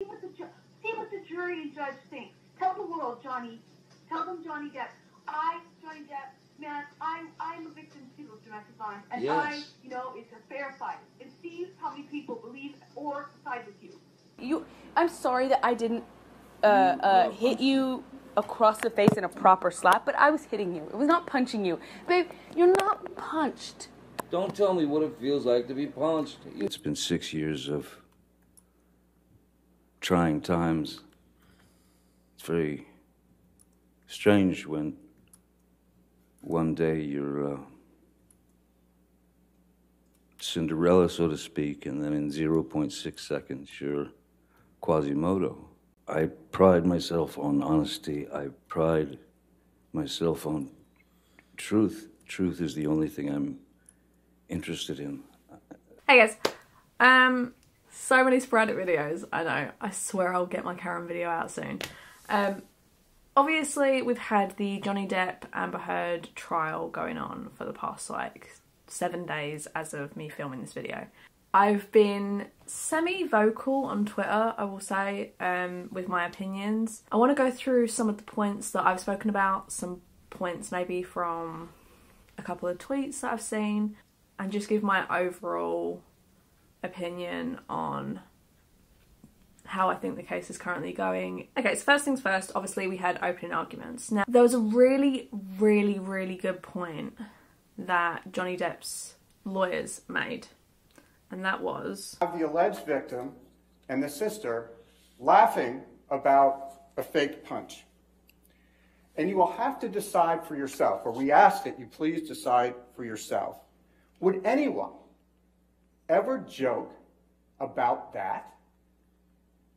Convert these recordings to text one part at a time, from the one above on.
See what the jury and judge think. Tell the world, Johnny. Tell them, Johnny Depp. Johnny Depp, man, I'm a victim too of domestic violence, and yes. It's a fair fight. And see how many people believe or side with you. I'm sorry that I didn't hit you across the face in a proper slap, but I was hitting you. It was not punching you. Babe, you're not punched. Don't tell me what it feels like to be punched. It's been 6 years of trying times. It's very strange when one day you're Cinderella, so to speak, and then in 0.6 seconds you're Quasimodo. I pride myself on honesty. I pride myself on truth. Truth is the only thing I'm interested in. Hey guys, so many sporadic videos, I know. I swear I'll get my Karen video out soon. Obviously we've had the Johnny Depp Amber Heard trial going on for the past like 7 days as of me filming this video. I've been semi-vocal on Twitter, I will say, with my opinions. I want to go through some of the points that I've spoken about, some points maybe from a couple of tweets that I've seen, and just give my overall opinion on how I think the case is currently going. Okay, so first things first, obviously we had opening arguments. Now, there was a really good point that Johnny Depp's lawyers made, and that was the alleged victim and the sister laughing about a fake punch. And you will have to decide for yourself, or we ask that you please decide for yourself. Would anyone ever joke about that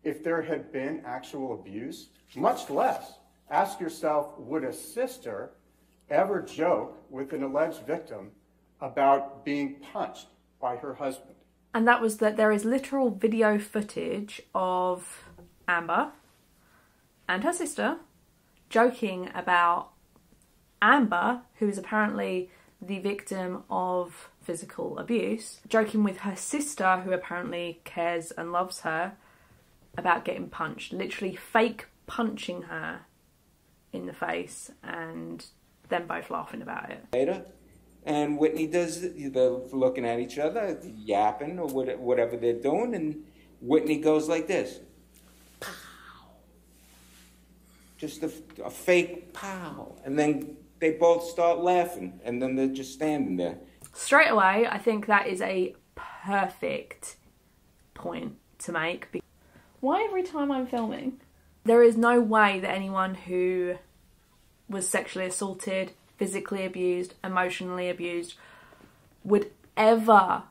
if there had been actual abuse? Much less ask yourself, would a sister ever joke with an alleged victim about being punched by her husband? And that was that there is literal video footage of Amber and her sister joking about Amber, who is apparently the victim of physical abuse, joking with her sister, who apparently cares and loves her, about getting punched. Literally fake punching her in the face, and them both laughing about it. Later, and Whitney does, they're looking at each other, yapping or whatever they're doing, and Whitney goes like this. Pow. Just a fake pow. And then they both start laughing, and then they're just standing there. Straight away, I think that is a perfect point to make. Why every time I'm filming? There is no way that anyone who was sexually assaulted, physically abused, emotionally abused would ever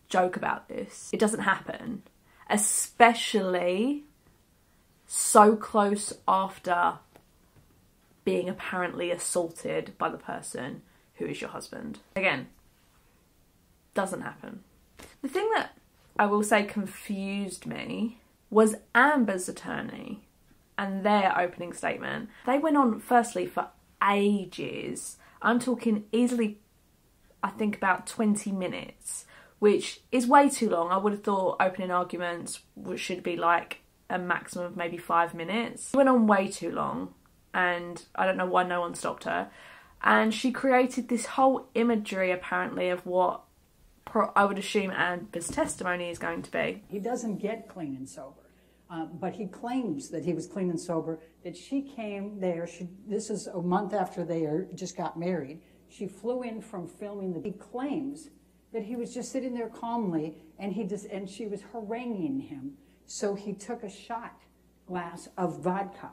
joke about this. It doesn't happen. Especially so close after being apparently assaulted by the person who is your husband. Again, doesn't happen. The thing that I will say confused me was Amber's attorney and their opening statement. They went on, firstly, for ages. I'm talking easily, I think, about 20 minutes, which is way too long. I would have thought opening arguments should be like a maximum of maybe 5 minutes. It went on way too long, and I don't know why no one stopped her. And she created this whole imagery, apparently, of what I would assume Amber's testimony is going to be. He doesn't get clean and sober. But he claims that he was clean and sober, that she came there, this is a month after they just got married. She flew in from filming. He claims that he was just sitting there calmly, and she was haranguing him. So he took a shot glass of vodka.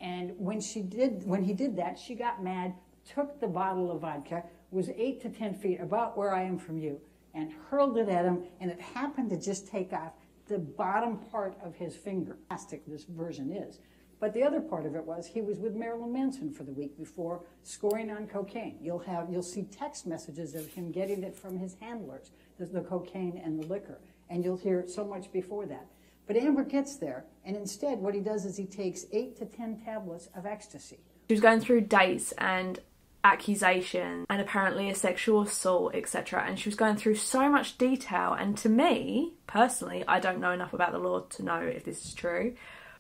And when he did that, she got mad, took the bottle of vodka, was 8 to 10 feet, about where I am from you, and hurled it at him, and it happened to just take off the bottom part of his finger. Plastic, this version is. But the other part of it was he was with Marilyn Manson for the week before, scoring on cocaine. You'll see text messages of him getting it from his handlers, the cocaine and the liquor, and you'll hear it so much before that. But Amber gets there, and instead what he does is he takes 8 to 10 tablets of ecstasy. She was going through dates, and accusation and apparently a sexual assault, etc. And she was going through so much detail, and to me, personally, I don't know enough about the law to know if this is true.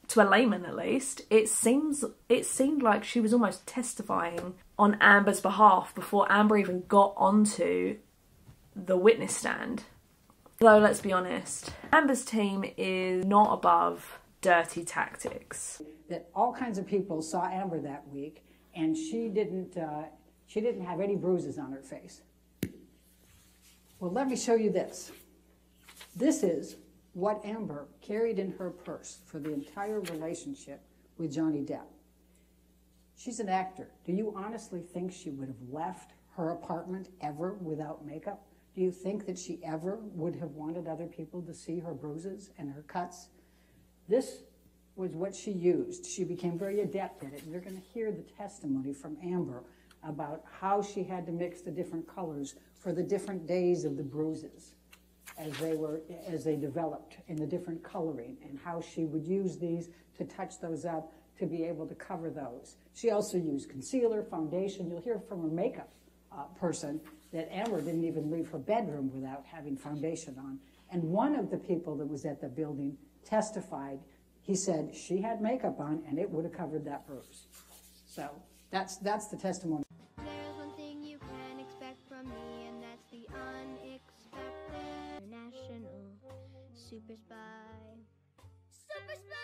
To a layman at least, it seemed like she was almost testifying on Amber's behalf before Amber even got onto the witness stand. Though, let's be honest, Amber's team is not above dirty tactics. That all kinds of people saw Amber that week, and she didn't have any bruises on her face. Well, let me show you this. This is what Amber carried in her purse for the entire relationship with Johnny Depp. She's an actor. Do you honestly think she would have left her apartment ever without makeup? Do you think that she ever would have wanted other people to see her bruises and her cuts? This was what she used. She became very adept at it. And you're going to hear the testimony from Amber about how she had to mix the different colors for the different days of the bruises as they developed in the different coloring, and how she would use these to touch those up to be able to cover those. She also used concealer, foundation. You'll hear from her makeup person that Amber didn't even leave her bedroom without having foundation on. And one of the people that was at the building testified. He said she had makeup on and it would have covered that bruise. So that's the testimony. There's one thing you can expect from me, and that's the unexpected. International super spy. Super spy!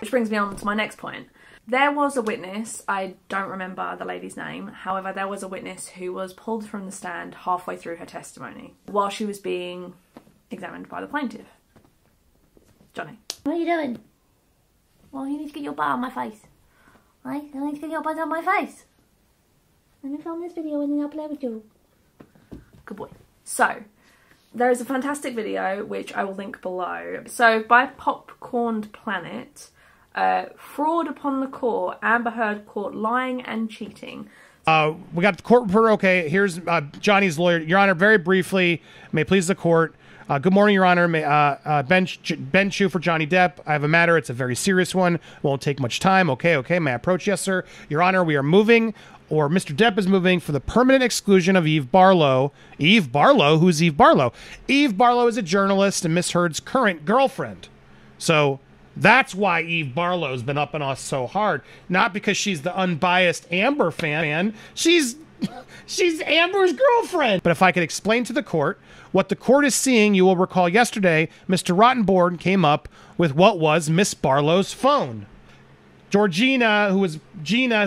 Which brings me on to my next point. There was a witness, I don't remember the lady's name, however there was a witness who was pulled from the stand halfway through her testimony while she was being examined by the plaintiff. Johnny. What are you doing? Well, you need to get your butt on my face. Right? I need to get your butt on my face. Let me film this video and then I'll play with you. Good boy. So, there is a fantastic video which I will link below. So, by Popcorned Planet, fraud upon the court, Amber Heard caught lying and cheating. We got the court reporter. Okay, here's Johnny's lawyer. Your Honor, very briefly, may it please the court. Good morning, Your Honor. Ben Chu for Johnny Depp. I have a matter. It's a very serious one. Won't take much time. Okay. May I approach? Yes, sir. Your Honor, we are moving, or Mr. Depp is moving, for the permanent exclusion of Eve Barlow. Eve Barlow? Who's Eve Barlow? Eve Barlow is a journalist and Miss Heard's current girlfriend. So that's why Eve Barlow's been up on us so hard. Not because she's the unbiased Amber fan. She's Amber's girlfriend. But if I could explain to the court what the court is seeing, you will recall yesterday, Mr. Rottenborn came up with what was Miss Barlow's phone. Gina, who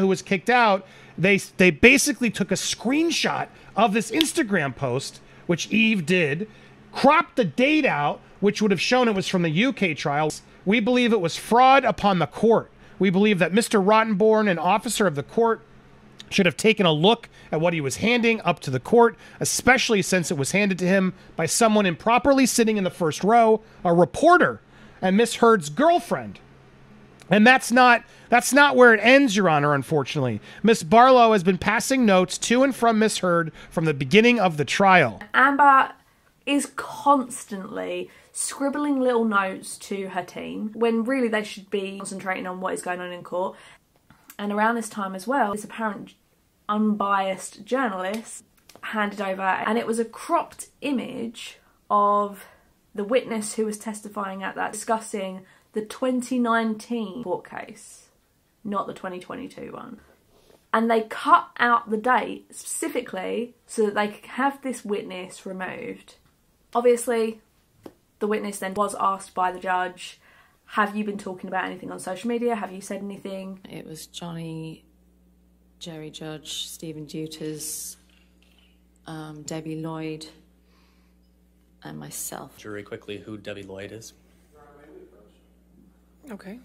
was kicked out, they basically took a screenshot of this Instagram post, which Eve did, cropped the date out, which would have shown it was from the UK trial. We believe it was fraud upon the court. We believe that Mr. Rottenborn, an officer of the court, should have taken a look at what he was handing up to the court, especially since it was handed to him by someone improperly sitting in the first row, a reporter, and Miss Heard's girlfriend. And that's not where it ends, Your Honor, unfortunately. Miss Barlow has been passing notes to and from Miss Heard from the beginning of the trial. Amber is constantly scribbling little notes to her team when really they should be concentrating on what is going on in court. And around this time as well, this apparent unbiased journalist handed over, and it was a cropped image of the witness who was testifying at that, discussing the 2019 court case, not the 2022 one. And they cut out the date specifically so that they could have this witness removed. Obviously, the witness then was asked by the judge, have you been talking about anything on social media? Have you said anything? It was Johnny, Jerry Judge, Stephen Duters, Debbie Lloyd, and myself. Jury, quickly, who Debbie Lloyd is. Okay.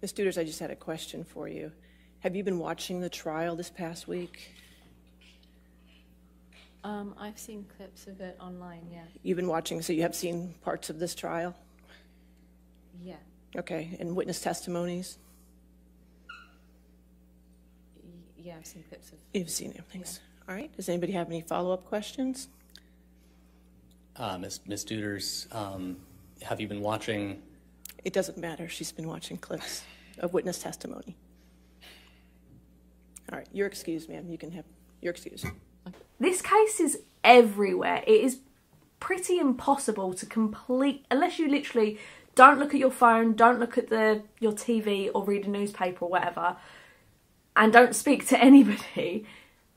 Ms. Duters, I just had a question for you. Have you been watching the trial this past week? I've seen clips of it online, yeah. You've been watching, so you have seen parts of this trial? Yeah. Okay, and witness testimonies? Yeah, I've seen clips of... You've seen everything. Yeah. All right, does anybody have any follow-up questions? Ms. Duters, have you been watching... It doesn't matter, she's been watching clips of witness testimony. All right, you're excused, ma'am. You can have your excuse. This case is everywhere. It is pretty impossible to complete, unless you literally don't look at your phone, don't look at your TV or read a newspaper or whatever, and don't speak to anybody.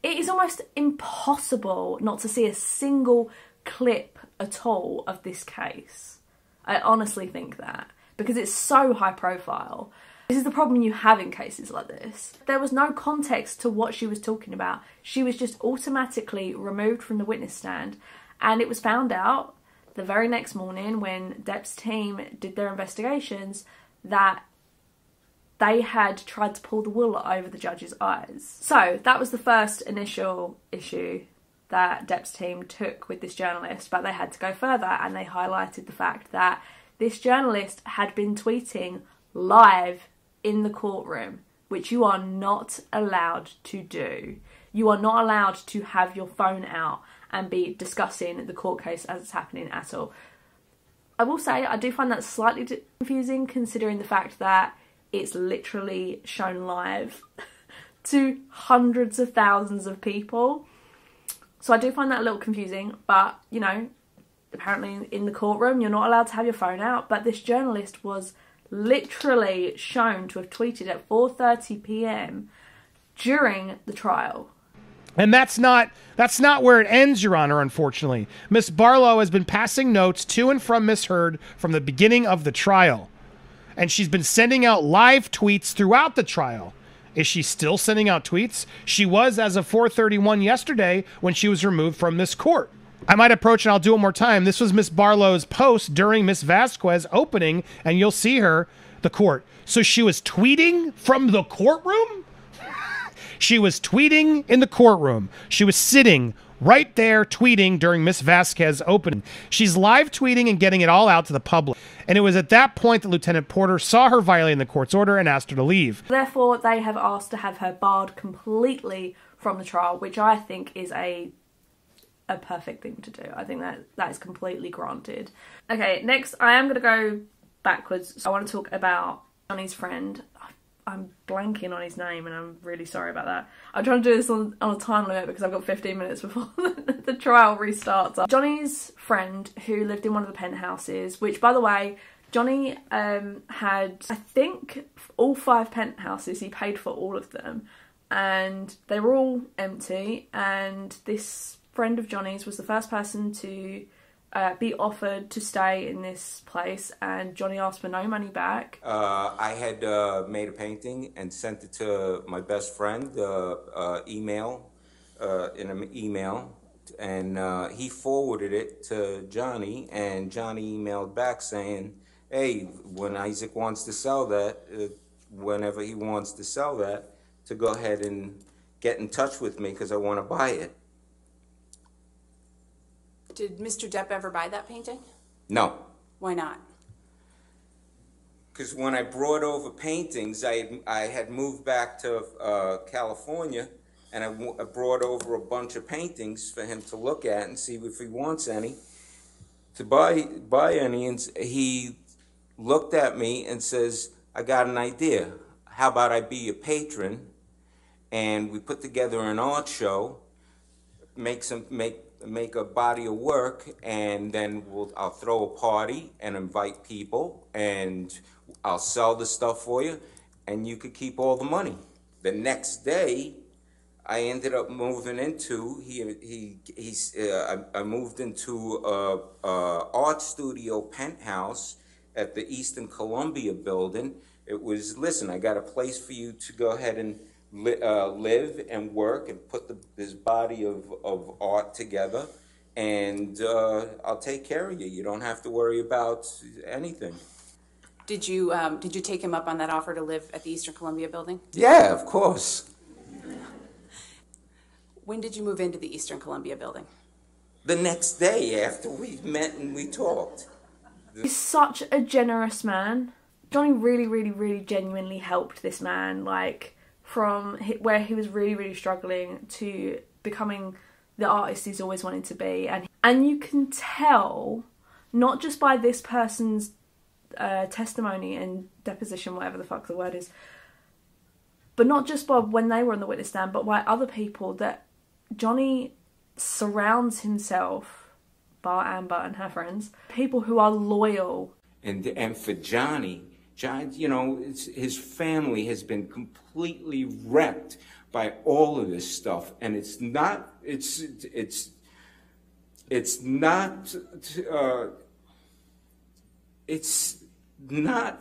It is almost impossible not to see a single clip at all of this case. I honestly think that, because it's so high profile. This is the problem you have in cases like this. There was no context to what she was talking about. She was just automatically removed from the witness stand, and it was found out the very next morning when Depp's team did their investigations that they had tried to pull the wool over the judge's eyes. So that was the first initial issue that Depp's team took with this journalist, but they had to go further, and they highlighted the fact that this journalist had been tweeting live in the courtroom, which you are not allowed to do. You are not allowed to have your phone out and be discussing the court case as it's happening at all. I will say I do find that slightly confusing, considering the fact that it's literally shown live to hundreds of thousands of people. So I do find that a little confusing, but, you know, apparently in the courtroom you're not allowed to have your phone out, but this journalist was literally shown to have tweeted at 4:30 p.m. during the trial. And that's not where it ends, Your Honor, unfortunately. Miss Barlow has been passing notes to and from Miss Heard from the beginning of the trial. And she's been sending out live tweets throughout the trial. Is she still sending out tweets? She was as of 4:31 yesterday when she was removed from this court. I might approach, and I'll do it one more time. This was Miss Barlow's post during Miss Vasquez opening, and you'll see her, the court. So she was tweeting from the courtroom? She was tweeting in the courtroom. She was sitting right there tweeting during Miss Vasquez opening. She's live tweeting and getting it all out to the public. And it was at that point that Lieutenant Porter saw her violating the court's order and asked her to leave. Therefore, they have asked to have her barred completely from the trial, which I think is a perfect thing to do. I think that is completely granted. Okay, next I am going to go backwards. I want to talk about Johnny's friend. I'm blanking on his name and I'm really sorry about that. I'm trying to do this on a time limit because I've got 15 minutes before the trial restarts. Johnny's friend who lived in one of the penthouses, which, by the way, Johnny had, I think, all 5 penthouses. He paid for all of them and they were all empty, and this friend of Johnny's was the first person to be offered to stay in this place, and Johnny asked for no money back. I had made a painting and sent it to my best friend, in an email, and he forwarded it to Johnny, and Johnny emailed back saying, hey, when Isaac wants to sell that, whenever he wants to sell that, to go ahead and get in touch with me because I want to buy it. Did Mr. Depp ever buy that painting? No. Why not? Because when I brought over paintings, I had moved back to California, and I brought over a bunch of paintings for him to look at and see if he wants any, to buy any. And he looked at me and says, I got an idea. How about I be a patron, and we put together an art show, make a body of work, and then I'll throw a party and invite people, and I'll sell the stuff for you, and you could keep all the money. The next day, I ended up moving into I moved into a art studio penthouse at the Eastern Columbia building. It was, listen, I got a place for you to go ahead and live and work and put this body of art together, and I'll take care of you. You don't have to worry about anything. Did you take him up on that offer to live at the Eastern Columbia building? Yeah, of course. When did you move into the Eastern Columbia building? The next day after we met and we talked. He's such a generous man. Johnny really, really, really genuinely helped this man, like, from where he was really, really struggling to becoming the artist he's always wanted to be. And you can tell, not just by this person's testimony and deposition, whatever the fuck the word is, but not just by when they were on the witness stand, but by other people, that Johnny surrounds himself, bar Amber and her friends, people who are loyal. And for Johnny, you know, his family has been completely wrecked by all of this stuff, and it's not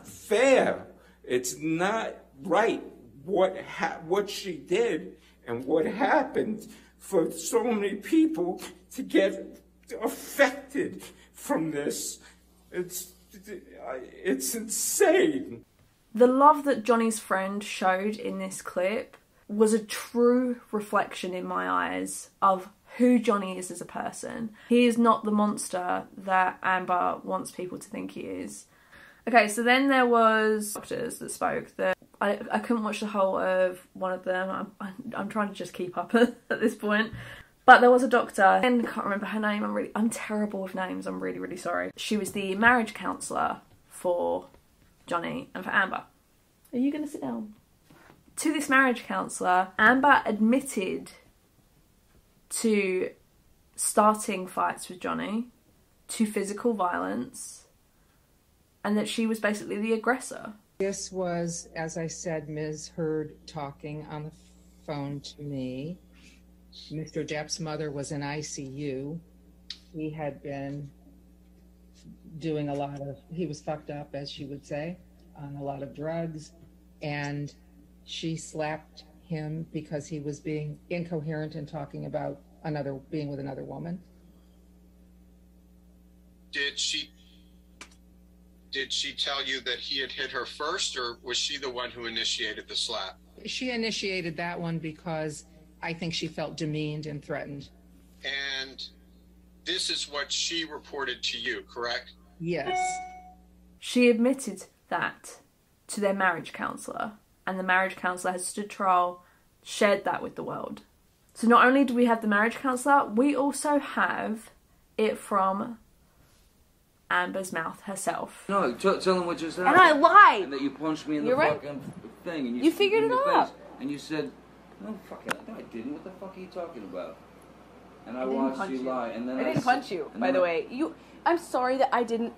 fair. It's not right what she did and what happened for so many people to get affected from this. It's insane. The love that Johnny's friend showed in this clip was a true reflection in my eyes of who Johnny is as a person. He is not the monster that Amber wants people to think he is. Okay, so then there was doctors that spoke. That I couldn't watch the whole of one of them. I'm trying to just keep up at this point. But there was a doctor, and I can't remember her name. I'm terrible with names. I'm really, really sorry. She was the marriage counsellor for Johnny and for Amber. Are you going to sit down? To this marriage counsellor, Amber admitted to starting fights with Johnny, to physical violence, and that she was basically the aggressor. This was, as I said, Ms. Heard talking on the phone to me. Mr. Depp's mother was in ICU. He had been doing he was fucked up, as she would say, on a lot of drugs, and she slapped him because he was being incoherent and talking about being with another woman. Did she tell you that he had hit her first, or was she the one who initiated the slap? She initiated that one because I think she felt demeaned and threatened. And this is what she reported to you, correct? Yes. She admitted that to their marriage counsellor, and the marriage counsellor has stood trial, shared that with the world. So not only do we have the marriage counsellor, we also have it from Amber's mouth herself. No, tell them what just happened. And I lied. And that you punched me in the You're right. fucking thing. And You figured it out. Face, and you said, no, I didn't. What the fuck are you talking about? And I didn't watched punch you lie. And then I didn't punch you, by the way. I'm sorry that I didn't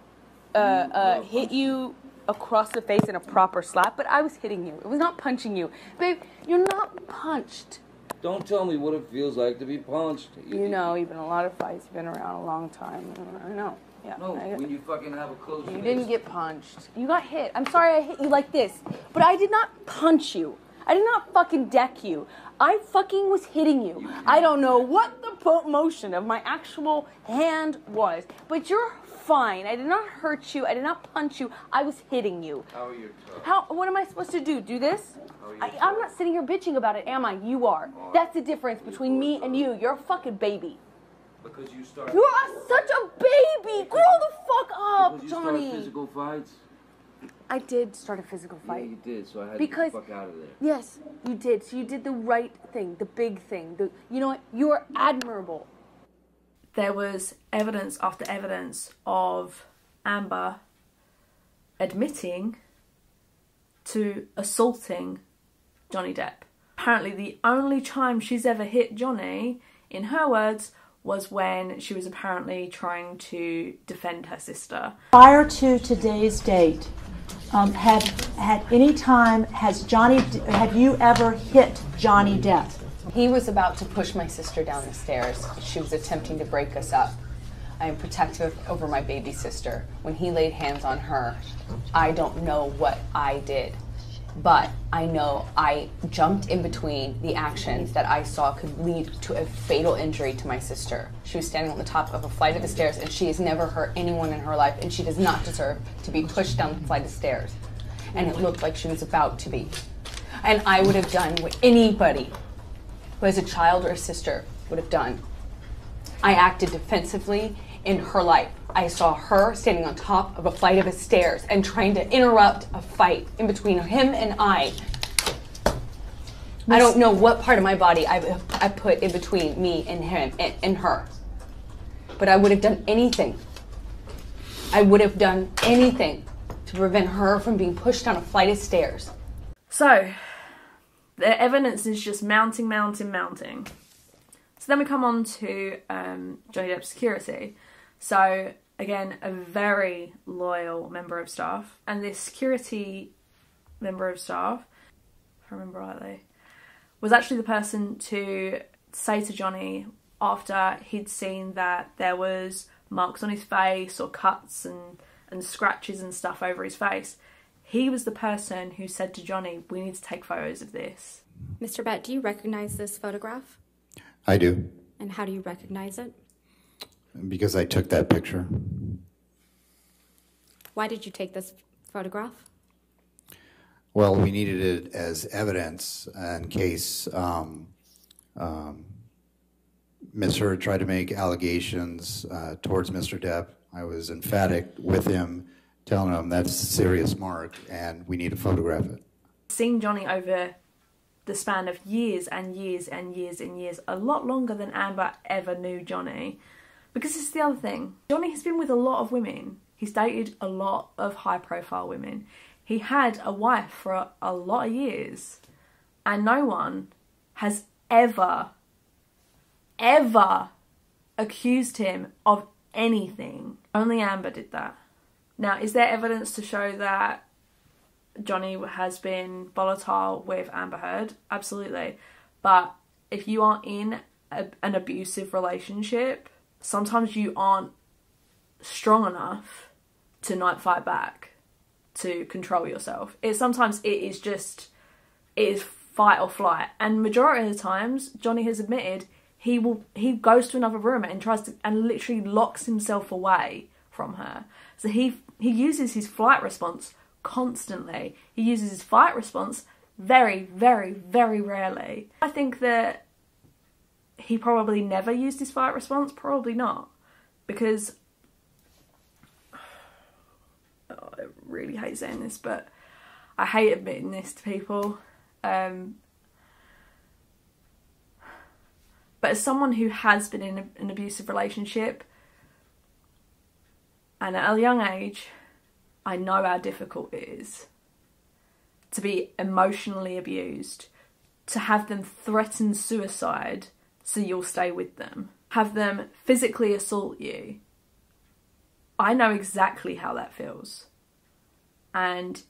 hit you across the face in a proper slap, but I was hitting you. It was not punching you. Babe, you're not punched. Don't tell me what it feels like to be punched. You know, you've been in a lot of fights. You've been around a long time. I know. Yeah. No, when you fucking have a close You didn't get punched. You got hit. I'm sorry I hit you like this, but I did not punch you. I did not fucking deck you. I fucking was hitting you. I don't know what the motion of my actual hand was, but you're fine. I did not hurt you. I did not punch you. I was hitting you. How are you tough? What am I supposed to do? Do this? I'm not sitting here bitching about it, am I? You are. That's the difference between me and you. You're a fucking baby. Because you started. You are such a baby. Grow the fuck up, because you Johnny. started physical fights. I did start a physical fight. Yeah, you did. So I had because, to get the fuck out of there. Yes, you did. So you did the right thing, the big thing. You know what? You are admirable. There was evidence after evidence of Amber admitting to assaulting Johnny Depp. Apparently the only time she's ever hit Johnny, in her words, was when she was apparently trying to defend her sister. Prior to today's date, have you ever hit Johnny Depp? He was about to push my sister down the stairs. She was attempting to break us up. I am protective over my baby sister. When he laid hands on her, I don't know what I did, but I know I jumped in between the actions that I saw could lead to a fatal injury to my sister. She was standing on the top of a flight of the stairs, and she has never hurt anyone in her life, and she does not deserve to be pushed down the flight of stairs. And it looked like she was about to be. And I would have done what anybody who has a child or a sister would have done. I acted defensively in her life. I saw her standing on top of a flight of stairs and trying to interrupt a fight in between him and I. I don't know what part of my body I put in between me and him and her. But I would have done anything. I would have done anything to prevent her from being pushed down a flight of stairs. So, The evidence is just mounting. So then we come on to Johnny Depp's security. So again, a very loyal member of staff. And this security member of staff, if I remember rightly, was actually the person to say to Johnny after he'd seen that there was marks on his face or cuts and scratches and stuff over his face. He was the person who said to Johnny, we need to take photos of this. Mr. Bett, do you recognize this photograph? I do. And how do you recognize it? Because I took that picture. Why did you take this photograph? Well, we needed it as evidence in case Ms. Heard tried to make allegations towards Mr. Depp. I was emphatic with him, telling him that's a serious mark and we need to photograph it. Seeing Johnny over the span of years and years and years and years, a lot longer than Amber ever knew Johnny. Because this is the other thing. Johnny has been with a lot of women. He's dated a lot of high-profile women. He had a wife for a lot of years. And no one has ever accused him of anything. Only Amber did that. Now, is there evidence to show that Johnny has been volatile with Amber Heard? Absolutely. But if you are in an abusive relationship, sometimes you aren't strong enough to not fight back, to control yourself. Sometimes it is fight or flight. And majority of the times, Johnny has admitted he goes to another room and tries to, and literally locks himself away from her. So he uses his flight response constantly. He uses his fight response very, very, very rarely. I think that he probably never used his fight response. Probably not. Because, I really hate saying this, but I hate admitting this to people. But as someone who has been in an abusive relationship, and at a young age, I know how difficult it is to be emotionally abused, to have them threaten suicide so you'll stay with them, have them physically assault you. I know exactly how that feels. And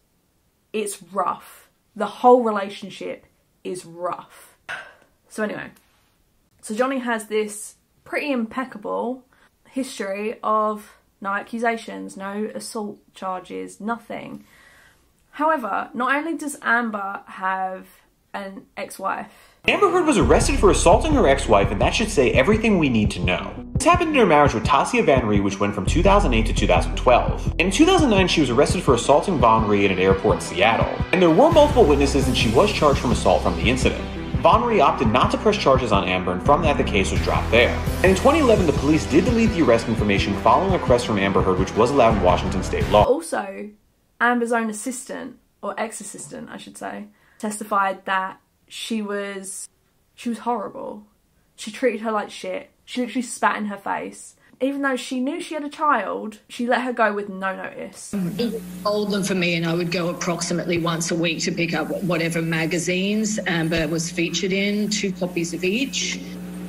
it's rough. The whole relationship is rough. So anyway, so Johnny has this pretty impeccable history of no accusations, no assault charges, nothing. However, not only does Amber have an ex-wife, Amber Heard was arrested for assaulting her ex-wife, and that should say everything we need to know. This happened in her marriage with Tasia Van Ree, which went from 2008 to 2012. In 2009, she was arrested for assaulting Von Ree at an airport in Seattle, and there were multiple witnesses and she was charged from assault from the incident. Von Ree opted not to press charges on Amber, and from that the case was dropped there. And in 2011, the police did delete the arrest information following a request from Amber Heard, which was allowed in Washington state law. Also, Amber's own assistant, or ex-assistant I should say, testified that she was horrible. She treated her like shit. She literally spat in her face. Even though she knew she had a child, she let her go with no notice. It sold them for me, and I would go approximately once a week to pick up whatever magazines Amber was featured in, 2 copies of each,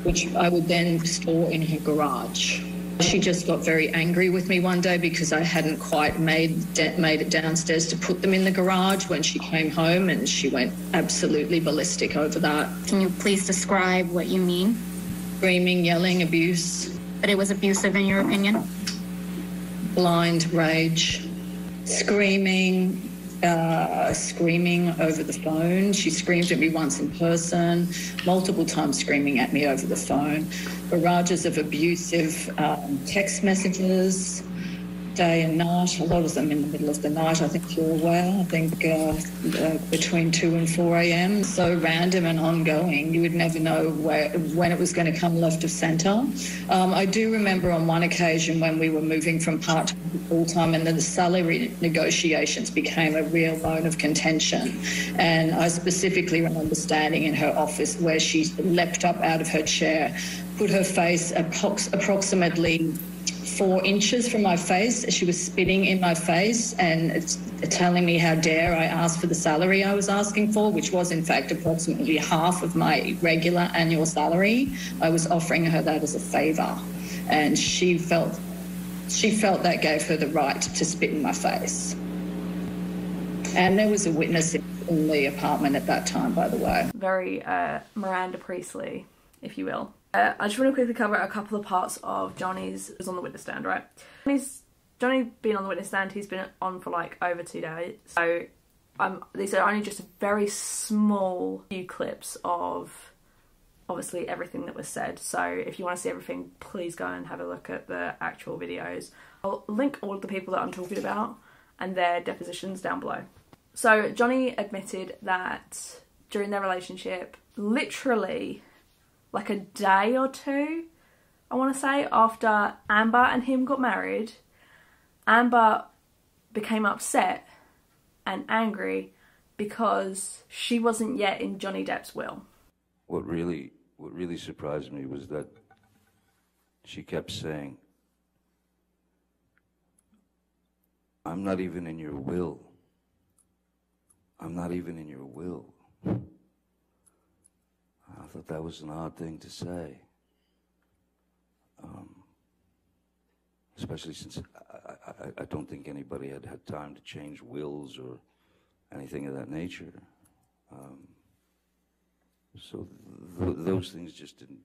which I would then store in her garage. She just got very angry with me one day because I hadn't quite made it downstairs to put them in the garage when she came home, and she went absolutely ballistic over that. Can you please describe what you mean? Screaming, yelling, abuse. But it was abusive in your opinion? Blind rage. Screaming over the phone. She screamed at me once in person, multiple times screaming at me over the phone. Barrages of abusive text messages, day and night, a lot of them in the middle of the night, I think you're aware. I think between 2 and 4 a.m. So random and ongoing, you would never know when it was going to come left of centre. I do remember on one occasion when we were moving from part-time to full-time, and then the salary negotiations became a real bone of contention. And I specifically remember standing in her office where she leapt up out of her chair, put her face approximately 4 inches from my face. She was spitting in my face and telling me how dare I ask for the salary I was asking for, which was in fact approximately half of my regular annual salary. I was offering her that as a favour, and she felt that gave her the right to spit in my face. And there was a witness in the apartment at that time, by the way. Very Miranda Priestley, if you will. I just want to quickly cover a couple of parts of Johnny's is on the witness stand, right? Johnny being on the witness stand, he's been on for like over 2 days. So these are only just a very small few clips of obviously everything that was said. So if you want to see everything, please go and have a look at the actual videos. I'll link all of the people that I'm talking about and their depositions down below. So Johnny admitted that during their relationship, literally like a day or two, I want to say, after Amber and him got married, Amber became upset and angry because she wasn't yet in Johnny Depp's will. What really surprised me was that she kept saying, "I'm not even in your will. I'm not even in your will." I thought that was an odd thing to say. Especially since I don't think anybody had had time to change wills or anything of that nature. So those things just didn't,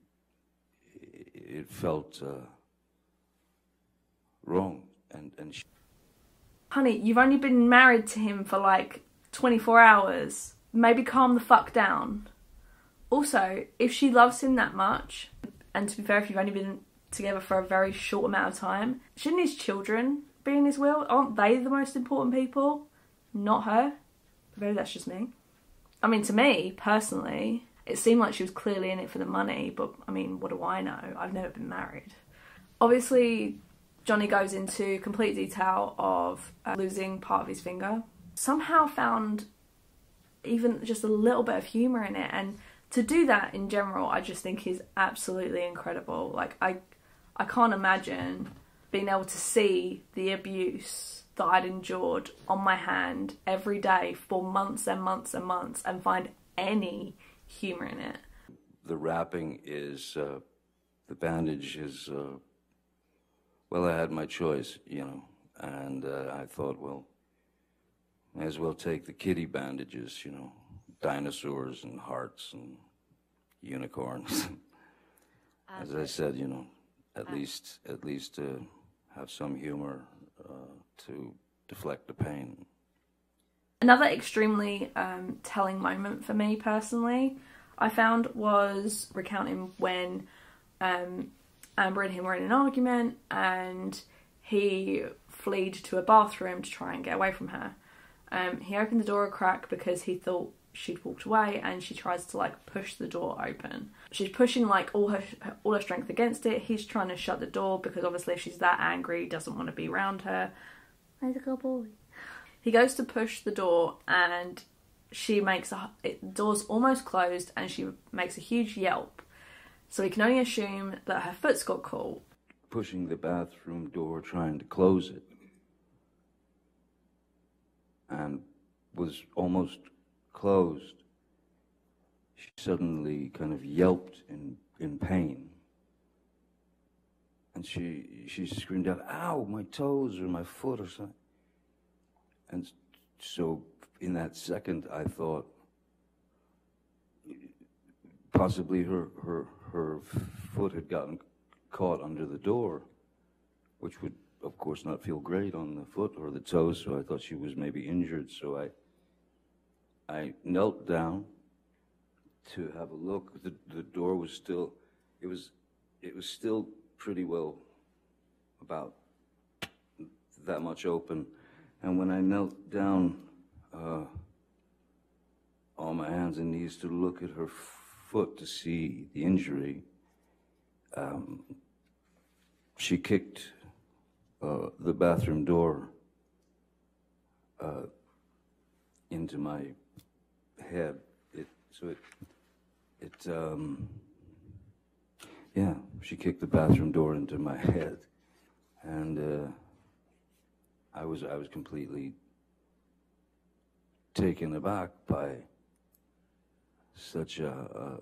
it felt wrong. And she... Honey, you've only been married to him for like 24 hours. Maybe calm the fuck down. Also, if she loves him that much, and to be fair, if you've only been together for a very short amount of time, shouldn't his children be in his will? Aren't they the most important people? Not her. Maybe that's just me. I mean, to me, personally, it seemed like she was clearly in it for the money, but I mean, what do I know? I've never been married. Obviously, Johnny goes into complete detail of losing part of his finger. Somehow found even just a little bit of humour in it, and to do that in general, I just think is absolutely incredible. Like, I can't imagine being able to see the abuse that I'd endured on my hand every day for months and months and months and find any humour in it. The wrapping is, the bandage is, well, I had my choice, you know, and I thought, well, may as well take the kiddie bandages, you know, dinosaurs and hearts and unicorns. As I said, you know, at least have some humor to deflect the pain. Another extremely telling moment for me personally, I found, was recounting when Amber and him were in an argument and he fled to a bathroom to try and get away from her. He opened the door a crack because he thought she'd walked away, and she tries to like push the door open. She's pushing like all her strength against it. He's trying to shut the door because obviously if she's that angry, he doesn't want to be around her. He's a good boy. He goes to push the door and she makes the door's almost closed and she makes a huge yelp. So we can only assume that her foot's got caught. Pushing the bathroom door, trying to close it, and was almost closed. She suddenly kind of yelped in pain. And she screamed out, "Ow, my toes or my foot or something." And so in that second, I thought possibly her foot had gotten caught under the door, which would, of course, not feel great on the foot or the toes, so I thought she was maybe injured. So I knelt down to have a look. The door was still, it was still pretty well about that much open. And when I knelt down on my hands and knees to look at her foot to see the injury, she kicked the bathroom door into my head. Yeah, she kicked the bathroom door into my head. And I was completely taken aback by such a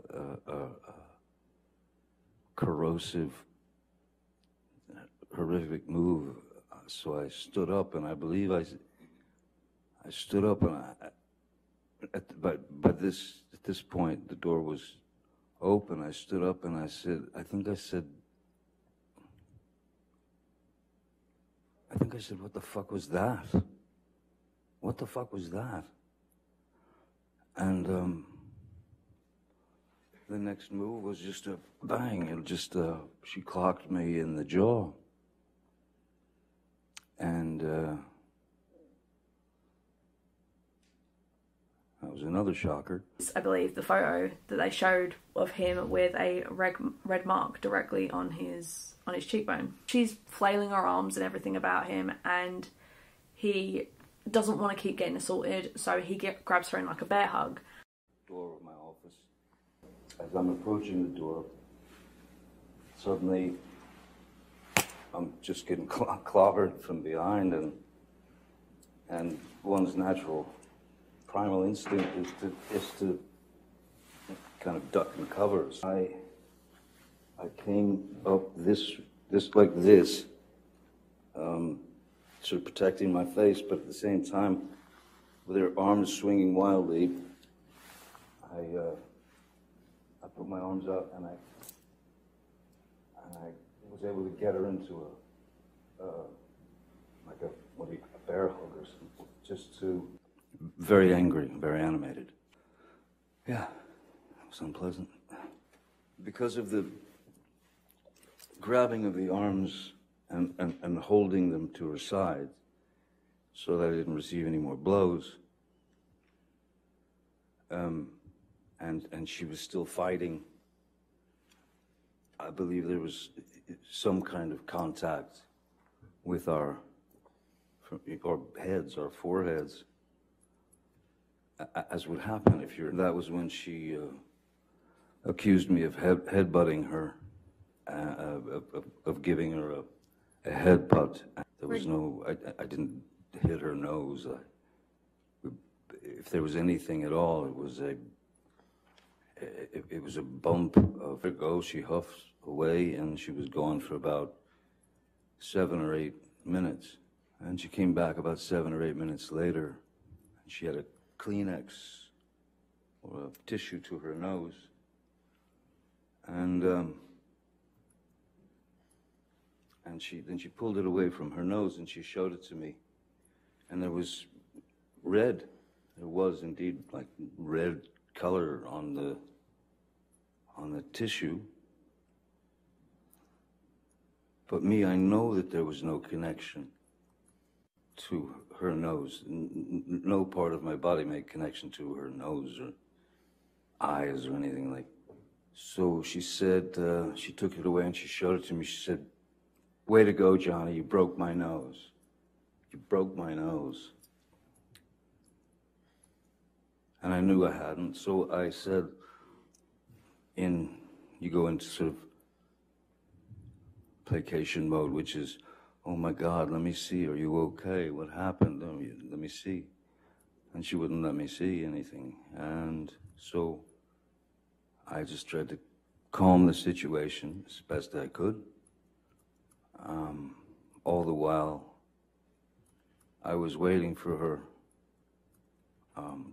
corrosive, horrific move. So I stood up, and I believe I stood up, and at this point, the door was open. I stood up and I said, I think I said, what the fuck was that? What the fuck was that? And the next move was just a bang. It just, she clocked me in the jaw. And that was another shocker. I believe the photo that they showed of him with a red mark directly on his cheekbone. She's flailing her arms and everything about him, and he doesn't want to keep getting assaulted, so he grabs her in like a bear hug. Door of my office. As I'm approaching the door, suddenly I'm just getting clobbered from behind, and one's natural primal instinct is to kind of duck and cover. I came up this like this, sort of protecting my face, but at the same time, with her arms swinging wildly, I put my arms out, and I was able to get her into a bear hug or something, just to. Very angry, very animated. Yeah, it was unpleasant. Because of the grabbing of the arms and holding them to her side so that I didn't receive any more blows, and she was still fighting, I believe there was some kind of contact with our heads, our foreheads, as would happen if you're. That was when she accused me of headbutting her, of giving her a headbutt. There was no. I didn't hit her nose. If there was anything at all, it was a bump of her go. She huffed away, and she was gone for about 7 or 8 minutes. And she came back about 7 or 8 minutes later, and she had a Kleenex or a tissue to her nose, and she pulled it away from her nose and she showed it to me, and there was red. There was indeed like red color on the tissue. But me, I know that there was no connection to her nose. No part of my body made connection to her nose or eyes or anything like. So she said, she took it away and she showed it to me. She said, "Way to go, Johnny, you broke my nose. You broke my nose." And I knew I hadn't, so I said, you go into sort of placation mode, which is, "Oh my God, let me see, are you okay? What happened? Let me see." And she wouldn't let me see anything. And so I just tried to calm the situation as best I could. All the while, I was waiting for her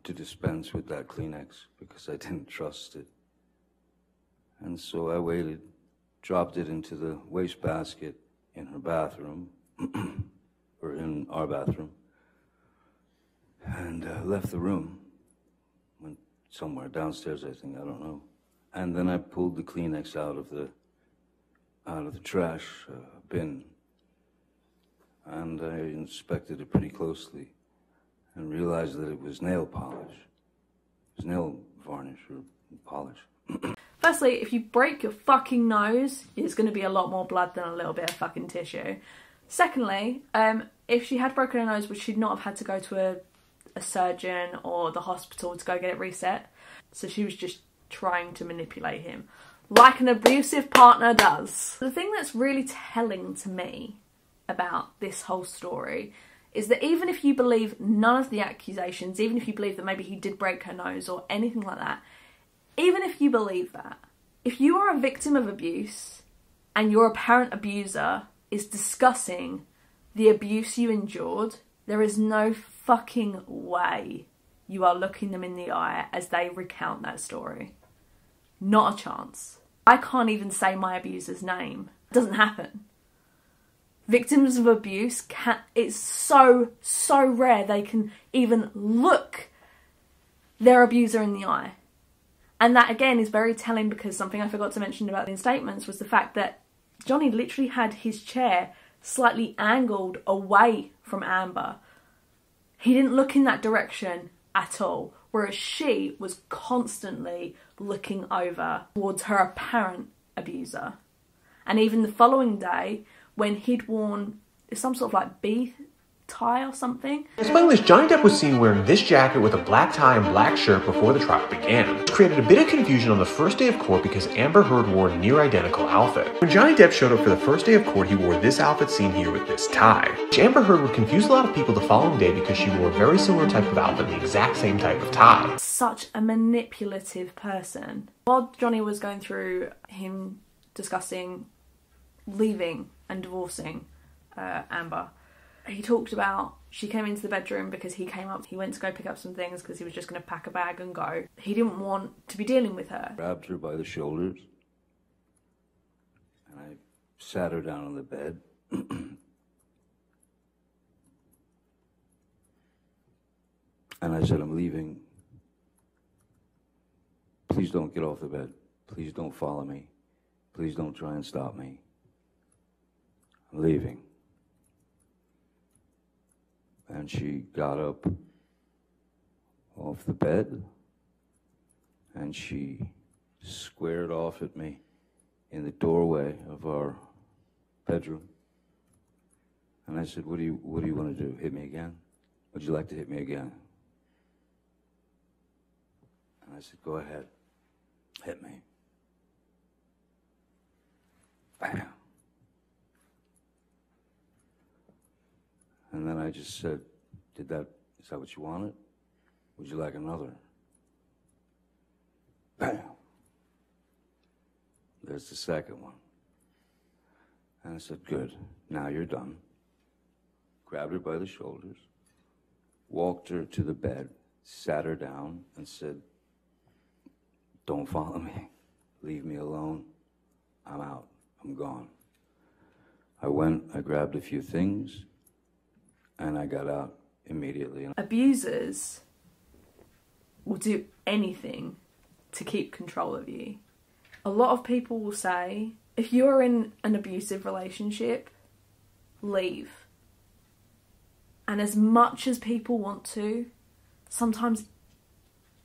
to dispense with that Kleenex because I didn't trust it. And so I waited, dropped it into the wastebasket in her bathroom, or in our bathroom, and left the room. Went somewhere downstairs, I think, I don't know. And then I pulled the Kleenex out of the trash bin, and I inspected it pretty closely and realized that it was nail polish. It was nail varnish or polish. Firstly, if you break your fucking nose, it's going to be a lot more blood than a little bit of fucking tissue. Secondly, if she had broken her nose, would she not have had to go to a surgeon or the hospital to go get it reset? So she was just trying to manipulate him, like an abusive partner does. The thing that's really telling to me about this whole story is that even if you believe none of the accusations, even if you believe that maybe he did break her nose or anything like that, even if you believe that, if you are a victim of abuse and your apparent abuser is discussing the abuse you endured, there is no fucking way you are looking them in the eye as they recount that story. Not a chance. I can't even say my abuser's name. It doesn't happen. Victims of abuse it's so rare they can even look their abuser in the eye. And that again is very telling, because something I forgot to mention about the statements was the fact that Johnny literally had his chair slightly angled away from Amber. He didn't look in that direction at all, whereas she was constantly looking over towards her apparent abuser. And even the following day, when he'd worn some sort of like bee tie or something. Despite this, Johnny Depp was seen wearing this jacket with a black tie and black shirt before the trial began, which created a bit of confusion on the first day of court because Amber Heard wore a near identical outfit. When Johnny Depp showed up for the first day of court, he wore this outfit seen here with this tie, which Amber Heard would confuse a lot of people the following day because she wore a very similar type of outfit and the exact same type of tie. Such a manipulative person. While Johnny was going through him discussing leaving and divorcing Amber, he talked about she came into the bedroom because he came up, he went to go pick up some things because he was just going to pack a bag and go. He didn't want to be dealing with her. Grabbed her by the shoulders and I sat her down on the bed. And I said, I'm leaving. Please don't get off the bed. Please don't follow me. Please don't try and stop me. I'm leaving. And she got up off the bed and she squared off at me in the doorway of our bedroom. And I said, what do you want to do? Hit me again? Would you like to hit me again? And I said, go ahead, hit me. Bam. And then I just said, is that what you wanted? Would you like another? Bam. There's the second one. And I said, good, now you're done. Grabbed her by the shoulders, walked her to the bed, sat her down, and said, don't follow me. Leave me alone. I'm out. I'm gone. I went, I grabbed a few things, and I got out immediately. Abusers will do anything to keep control of you. A lot of people will say, if you're in an abusive relationship, leave. And as much as people want to, sometimes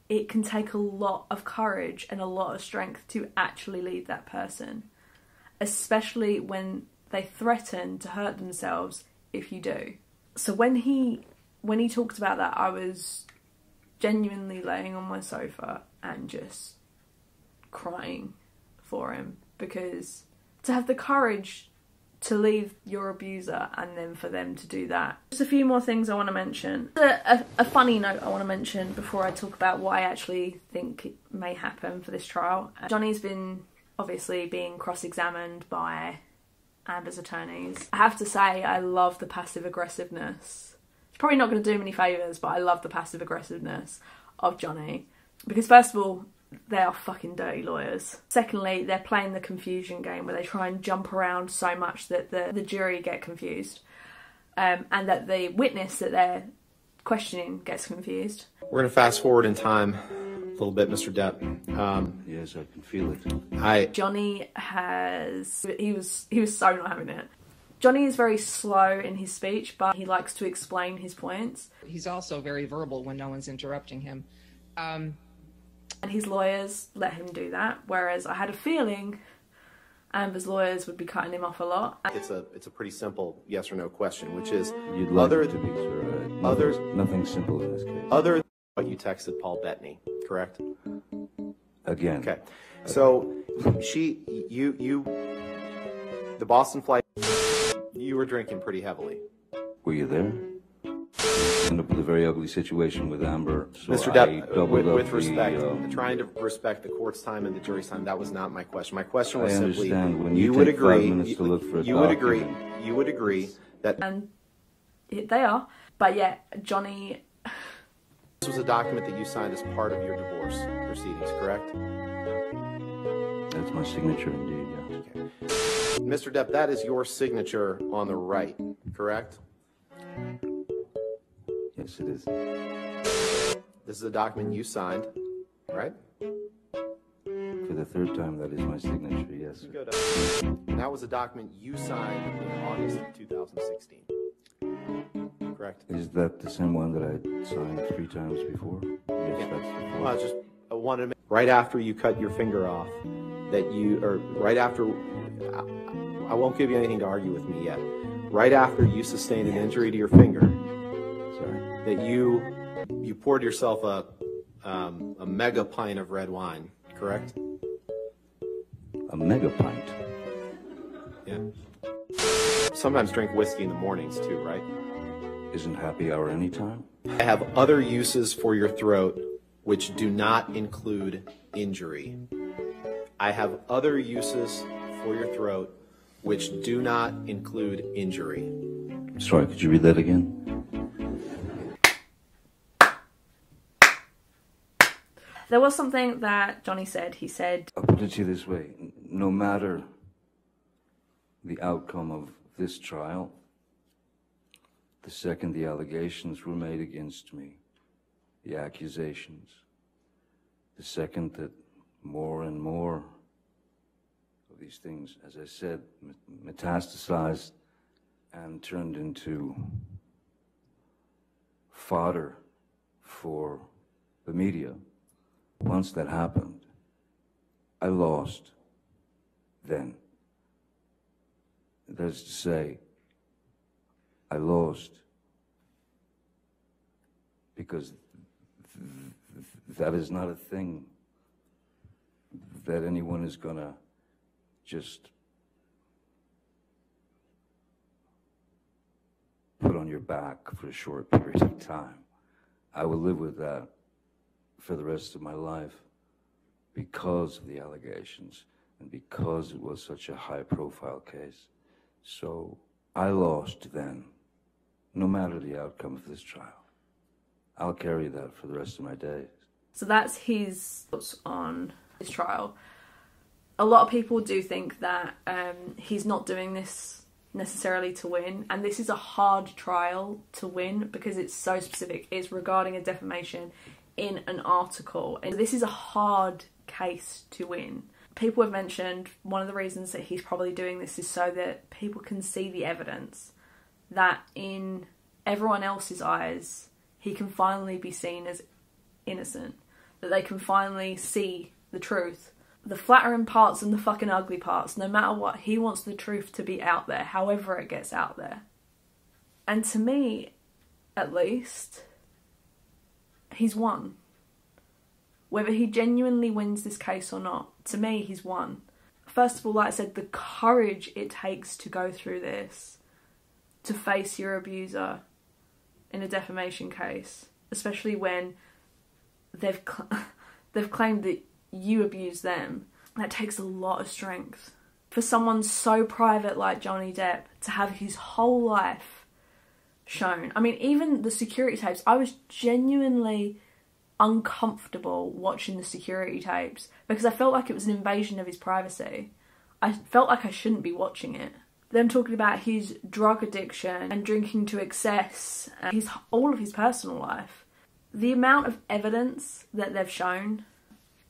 it can take a lot of courage and a lot of strength to actually leave that person, especially when they threaten to hurt themselves if you do. So when he talked about that, I was genuinely laying on my sofa and just crying for him, because to have the courage to leave your abuser and then for them to do that. Just a few more things I want to mention. A funny note I want to mention before I talk about what I actually think it may happen for this trial. Johnny's been obviously being cross-examined by Amber's attorneys. I have to say, I love the passive aggressiveness. It's probably not going to do him any favours, but I love the passive aggressiveness of Johnny. Because first of all, they are fucking dirty lawyers. Secondly, they're playing the confusion game where they try and jump around so much that the jury get confused. And that the witness that they're questioning gets confused. We're going to fast forward in time a little bit, Mr. Depp. Yes, I can feel it. Johnny he was so not having it. Johnny is very slow in his speech, but he likes to explain his points. He's also very verbal when no one's interrupting him. And his lawyers let him do that, whereas I had a feeling Amber's lawyers would be cutting him off a lot. It's a pretty simple yes or no question, which is You'd like it to be, sir. Nothing simple in this case. Other than what you texted Paul Bettany, correct? Again. Okay. So the Boston flight You were drinking pretty heavily. Were you there? Ended up with a very ugly situation with Amber. So Mr. Depp, with respect, trying to respect the court's time and the jury's time, that was not my question. My question was simply, when you would take agree, 5 minutes to look for a you would document. agree, you would agree that And they are. But yeah, Johnny... this was a document that you signed as part of your divorce proceedings, correct? That's my signature indeed, yeah. Okay. Mr. Depp, that is your signature on the right, correct? Yes, it is. This is a document you signed, right? For the third time, that is my signature, yes. And that was a document you signed in August of 2016. Correct? Is that the same one that I signed 3 times before? Yes, that's the Well, I fourth. just wanted to make, right after you cut your finger off, that you, or right after, I won't give you anything to argue with me yet. Right after you sustained an injury to your finger, that you poured yourself a mega pint of red wine, correct? A mega pint? Yeah. Sometimes drink whiskey in the mornings too, right? Isn't happy hour anytime? I have other uses for your throat which do not include injury. I have other uses for your throat which do not include injury. Sorry, could you read that again? There was something that Johnny said. He said... I'll put it to you this way. No matter the outcome of this trial, the second the allegations were made against me, the accusations, the second that more and more of these things, as I said, metastasized and turned into fodder for the media. Once that happened, I lost then. That is to say, I lost because that is not a thing that anyone is gonna just put on your back for a short period of time. I will live with that for the rest of my life because of the allegations and because it was such a high-profile case. So I lost then, no matter the outcome of this trial. I'll carry that for the rest of my days. So that's his thoughts on his trial. A lot of people do think that he's not doing this necessarily to win, and this is a hard trial to win because it's so specific. It's regarding a defamation in an article, and this is a hard case to win. People have mentioned one of the reasons that he's probably doing this is so that people can see the evidence, that in everyone else's eyes he can finally be seen as innocent, that they can finally see the truth, the flattering parts and the fucking ugly parts. No matter what, he wants the truth to be out there, however it gets out there. And to me, at least, he's won. Whether he genuinely wins this case or not, to me, he's won. First of all, like I said, the courage it takes to go through this, to face your abuser in a defamation case, especially when they've claimed that you abused them, that takes a lot of strength. For someone so private like Johnny Depp to have his whole life shown. I mean, even the security tapes, I was genuinely uncomfortable watching the security tapes because I felt like it was an invasion of his privacy. I felt like I shouldn't be watching it. Them talking about his drug addiction and drinking to excess, and all of his personal life. The amount of evidence that they've shown,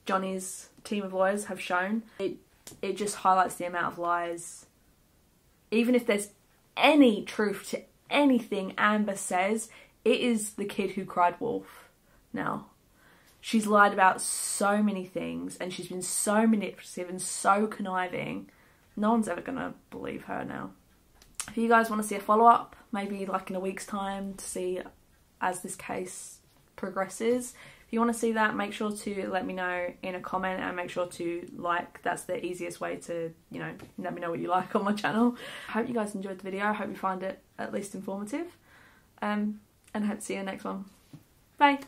Johnny's team of lawyers have shown, it just highlights the amount of lies. Even if there's any truth to anything Amber says, it is the kid who cried wolf now. She's lied about so many things and she's been so manipulative and so conniving. No one's ever gonna believe her now. If you guys want to see a follow-up, maybe like in a week's time to see as this case progresses, If you want to see that, make sure to let me know in a comment, and make sure to like. That's the easiest way to, you know, let me know what you like on my channel. I hope you guys enjoyed the video. I hope you find it at least informative. And I hope to see you in the next one. Bye.